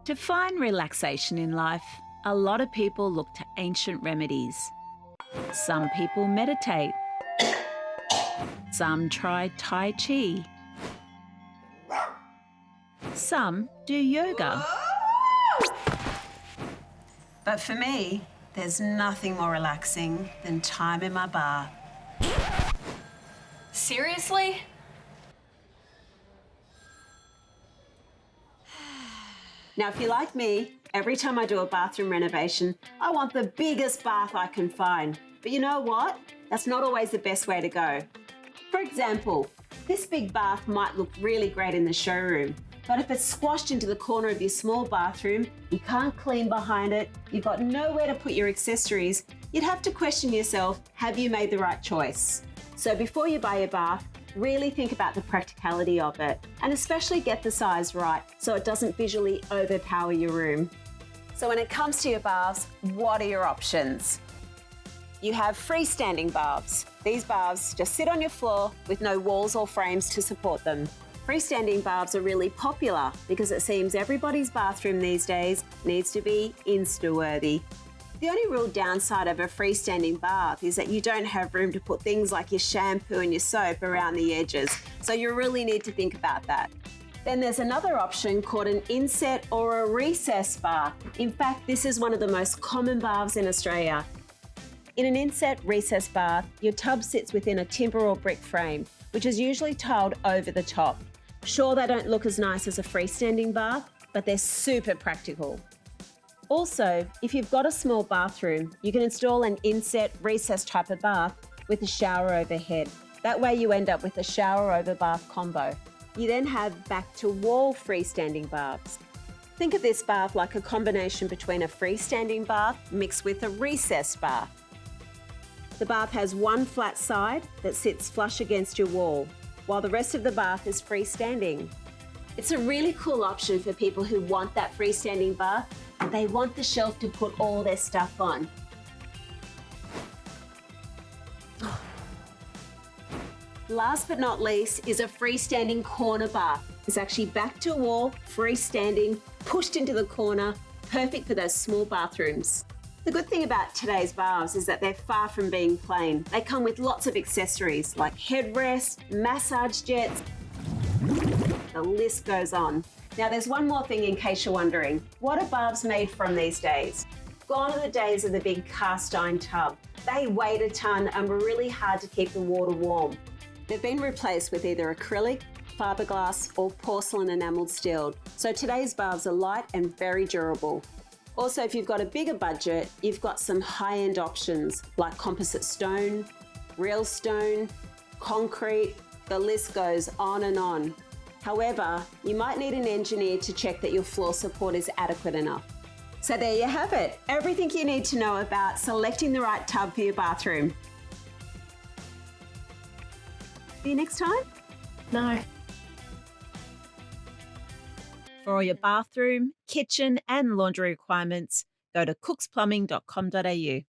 To find relaxation in life, a lot of people look to ancient remedies. Some people meditate. Some try Tai Chi. Some do yoga. But for me, there's nothing more relaxing than time in my bath. Seriously? Now, if you're like me, every time I do a bathroom renovation, I want the biggest bath I can find. But you know what? That's not always the best way to go. For example, this big bath might look really great in the showroom, but if it's squashed into the corner of your small bathroom, you can't clean behind it, you've got nowhere to put your accessories, you'd have to question yourself, have you made the right choice? So before you buy a bath, really think about the practicality of it, and especially get the size right so it doesn't visually overpower your room. So when it comes to your baths, what are your options? You have freestanding baths. These baths just sit on your floor with no walls or frames to support them. Freestanding baths are really popular because it seems everybody's bathroom these days needs to be Insta-worthy. The only real downside of a freestanding bath is that you don't have room to put things like your shampoo and your soap around the edges, so you really need to think about that. Then there's another option called an inset or a recessed bath. In fact, this is one of the most common baths in Australia. In an inset recessed bath, your tub sits within a timber or brick frame, which is usually tiled over the top. Sure, they don't look as nice as a freestanding bath, but they're super practical. Also, if you've got a small bathroom, you can install an inset recessed type of bath with a shower overhead. That way you end up with a shower over bath combo. You then have back to wall freestanding baths. Think of this bath like a combination between a freestanding bath mixed with a recessed bath. The bath has one flat side that sits flush against your wall, while the rest of the bath is freestanding. It's a really cool option for people who want that freestanding bath, but they want the shelf to put all their stuff on. Last but not least is a freestanding corner bath. It's actually back to a wall, freestanding, pushed into the corner, perfect for those small bathrooms. The good thing about today's baths is that they're far from being plain. They come with lots of accessories like headrests, massage jets. The list goes on. Now there's one more thing in case you're wondering. What are baths made from these days? Gone are the days of the big cast iron tub. They weighed a ton and were really hard to keep the water warm. They've been replaced with either acrylic, fiberglass or porcelain enamelled steel. So today's baths are light and very durable. Also, if you've got a bigger budget, you've got some high-end options like composite stone, real stone, concrete, the list goes on and on. However, you might need an engineer to check that your floor support is adequate enough. So there you have it, everything you need to know about selecting the right tub for your bathroom. See you next time? No. For all your bathroom, kitchen and laundry requirements, go to cooksplumbing.com.au.